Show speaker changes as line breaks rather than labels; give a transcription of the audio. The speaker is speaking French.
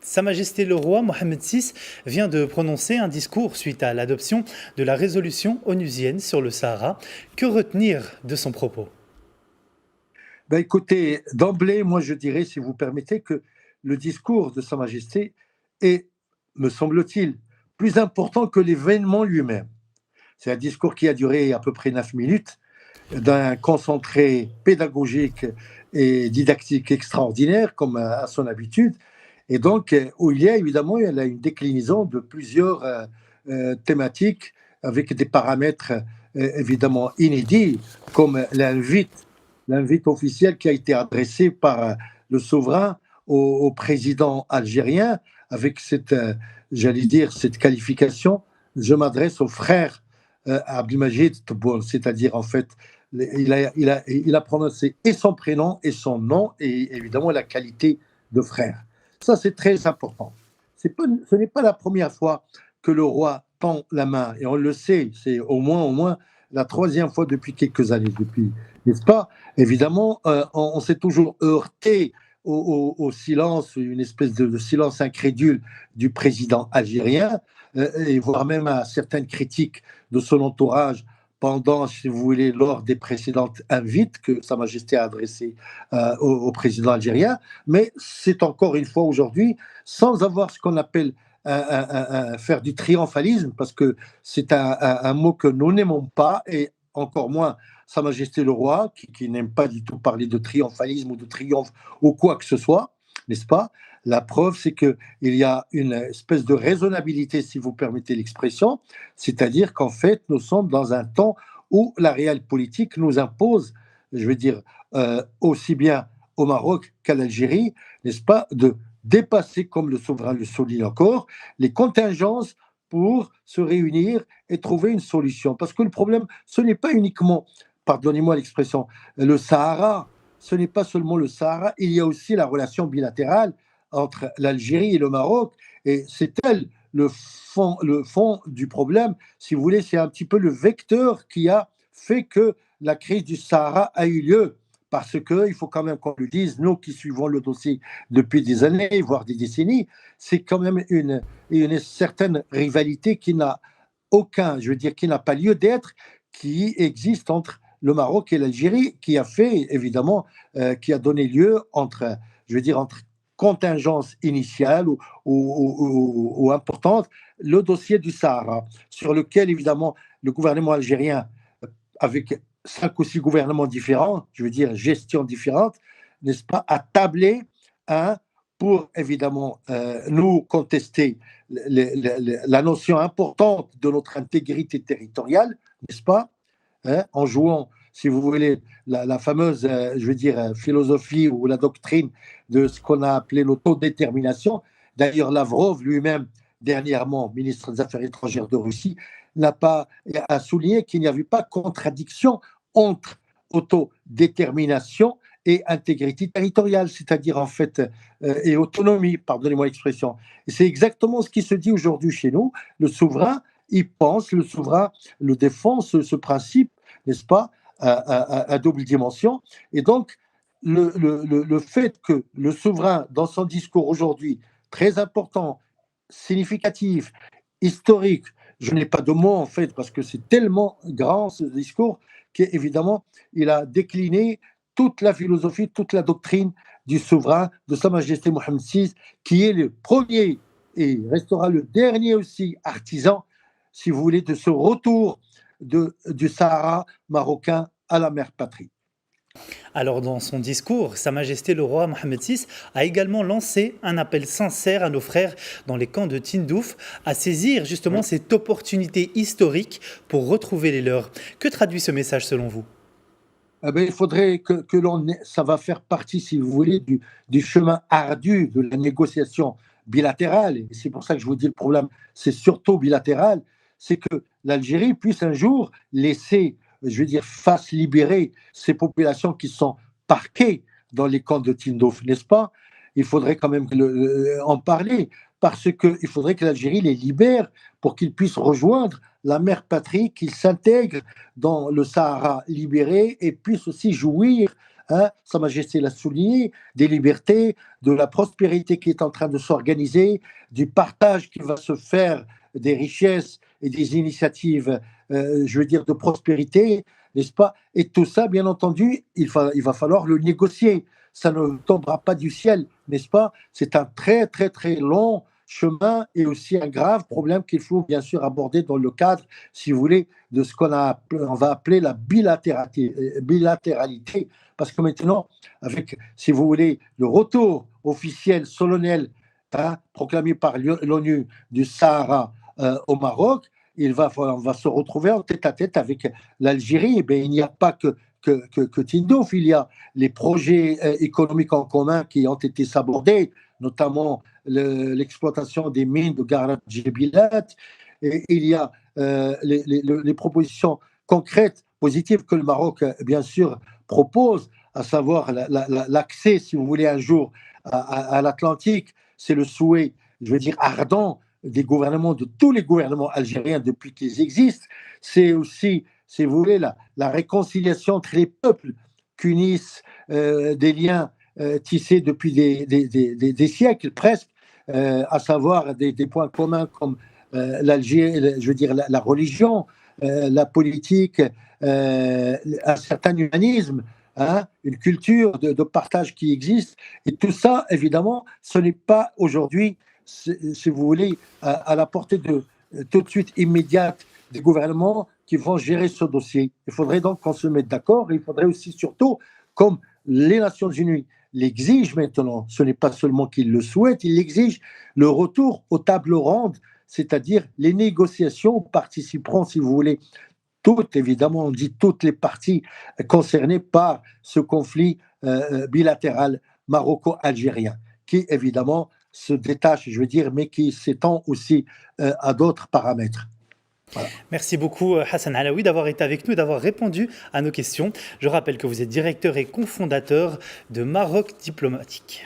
Sa Majesté le roi Mohammed VI vient de prononcer un discours suite à l'adoption de la résolution onusienne sur le Sahara. Que retenir de son propos?
Écoutez, d'emblée, moi je dirais, si vous permettez, que le discours de Sa Majesté est, me semble-t-il, plus important que l'événement lui-même. C'est un discours qui a duré à peu près 9 minutes, d'un concentré pédagogique et didactique extraordinaire, comme à son habitude, et donc où il y a évidemment une déclinaison de plusieurs thématiques avec des paramètres évidemment inédits, comme l'invite officielle qui a été adressée par le souverain au président algérien, avec cette, j'allais dire, cette qualification: je m'adresse au frère Abdelmajid Tebboune, c'est-à-dire en fait, il a prononcé et son prénom et son nom, et évidemment la qualité de frère. Ça, c'est très important. Ce n'est pas la première fois que le roi tend la main, et on le sait, c'est au moins la troisième fois depuis quelques années, n'est-ce pas? Évidemment, on s'est toujours heurté au silence, une espèce de silence incrédule du président algérien, et voire même à certaines critiques de son entourage pendant, si vous voulez, lors des précédentes invites que Sa Majesté a adressées au président algérien. Mais c'est encore une fois aujourd'hui, sans avoir ce qu'on appelle faire du triomphalisme, parce que c'est un mot que nous n'aimons pas, et encore moins Sa Majesté le roi, qui n'aime pas du tout parler de triomphalisme ou de triomphe ou quoi que ce soit, n'est-ce pas? La preuve, c'est qu'il y a une espèce de raisonnabilité, si vous permettez l'expression, c'est-à-dire qu'en fait, nous sommes dans un temps où la réelle politique nous impose, je veux dire, aussi bien au Maroc qu'à l'Algérie, n'est-ce pas, de dépasser, comme le souverain le souligne encore, les contingences pour se réunir et trouver une solution. Parce que le problème, ce n'est pas uniquement, pardonnez-moi l'expression, le Sahara, ce n'est pas seulement le Sahara, il y a aussi la relation bilatérale entre l'Algérie et le Maroc, et c'est elle le fond du problème. Si vous voulez, c'est un petit peu le vecteur qui a fait que la crise du Sahara a eu lieu. Parce qu'il faut quand même qu'on le dise, nous qui suivons le dossier depuis des années, voire des décennies, c'est quand même une certaine rivalité qui n'a je veux dire, qui n'a pas lieu d'être, qui existe entre le Maroc et l'Algérie, qui a fait, évidemment, qui a donné lieu entre, je veux dire, entre contingences initiales ou importantes, le dossier du Sahara, sur lequel, évidemment, le gouvernement algérien, avec 5 ou 6 gouvernements différents, je veux dire gestion différente, n'est-ce pas, a tablé pour évidemment nous contester la notion importante de notre intégrité territoriale, n'est-ce pas, hein, en jouant, si vous voulez, la fameuse, je veux dire, philosophie ou la doctrine de ce qu'on a appelé l'autodétermination. D'ailleurs, Lavrov lui-même, dernièrement, ministre des Affaires étrangères de Russie, a souligné qu'il n'y avait pas contradiction entre autodétermination et intégrité territoriale, c'est-à-dire en fait, et autonomie, pardonnez-moi l'expression. Et c'est exactement ce qui se dit aujourd'hui chez nous. Le souverain, il pense, le souverain le défend, ce principe, n'est-ce pas, à double dimension. Et donc, le fait que le souverain, dans son discours aujourd'hui, très important, significatif, historique, je n'ai pas de mots en fait, parce que c'est tellement grand ce discours, qu'évidemment, il a décliné toute la philosophie, toute la doctrine du souverain, de Sa Majesté Mohammed VI, qui est le premier et restera le dernier aussi artisan, si vous voulez, de ce retour du Sahara marocain à la mère patrie.
Alors dans son discours, Sa Majesté le roi Mohammed VI a également lancé un appel sincère à nos frères dans les camps de Tindouf à saisir justement cette opportunité historique pour retrouver les leurs. Que traduit ce message selon vous?
Il faudrait que ça va faire partie, si vous voulez, du chemin ardu de la négociation bilatérale. Et c'est pour ça que je vous dis le problème, c'est surtout bilatéral, c'est que l'Algérie puisse un jour laisser, je veux dire, fasse libérer ces populations qui sont parquées dans les camps de Tindouf, n'est-ce pas? Il faudrait quand même en parler, parce qu'il faudrait que l'Algérie les libère pour qu'ils puissent rejoindre la mère patrie, qu'ils s'intègrent dans le Sahara libéré et puissent aussi jouir hein, Sa Majesté l'a souligné, des libertés, de la prospérité qui est en train de s'organiser, du partage qui va se faire des richesses et des initiatives, je veux dire, de prospérité, n'est-ce pas? Et tout ça, bien entendu, il va falloir le négocier. Ça ne tombera pas du ciel, n'est-ce pas? C'est un très, très, très long chemin et aussi un grave problème qu'il faut bien sûr aborder dans le cadre, si vous voulez, de ce on va appeler la bilatéralité. Parce que maintenant, avec, si vous voulez, le retour officiel, solennel, hein, proclamé par l'ONU du Sahara au Maroc, on va se retrouver en tête-à-tête avec l'Algérie. Eh bien, il n'y a pas que Tindouf, il y a les projets économiques en commun qui ont été sabordés, notamment l'exploitation des mines de Garadjibilat. Et il y a les propositions concrètes, positives que le Maroc, bien sûr, propose, à savoir l'accès, si vous voulez, un jour à l'Atlantique. C'est le souhait, je veux dire, ardent des gouvernements, de tous les gouvernements algériens depuis qu'ils existent. C'est aussi, si vous voulez, la réconciliation entre les peuples qu'unissent des liens tissés depuis des siècles presque, à savoir des points communs comme l'Algérie, je veux dire la religion, la politique, un certain humanisme, hein, une culture de partage qui existe. Et tout ça, évidemment, ce n'est pas aujourd'hui, si vous voulez, à la portée de tout de suite immédiate des gouvernements qui vont gérer ce dossier. Il faudrait donc qu'on se mette d'accord. Il faudrait aussi, surtout, comme les Nations Unies l'exigent maintenant, ce n'est pas seulement qu'ils le souhaitent, ils l'exigent, le retour aux tables rondes, c'est-à-dire les négociations participeront, si vous voulez, toutes, évidemment, on dit toutes les parties concernées par ce conflit bilatéral maroco-algérien, qui évidemment se détache, je veux dire, mais qui s'étend aussi à d'autres paramètres. Voilà.
Merci beaucoup Hassan Alaoui d'avoir été avec nous et d'avoir répondu à nos questions. Je rappelle que vous êtes directeur et cofondateur de Maroc Diplomatique.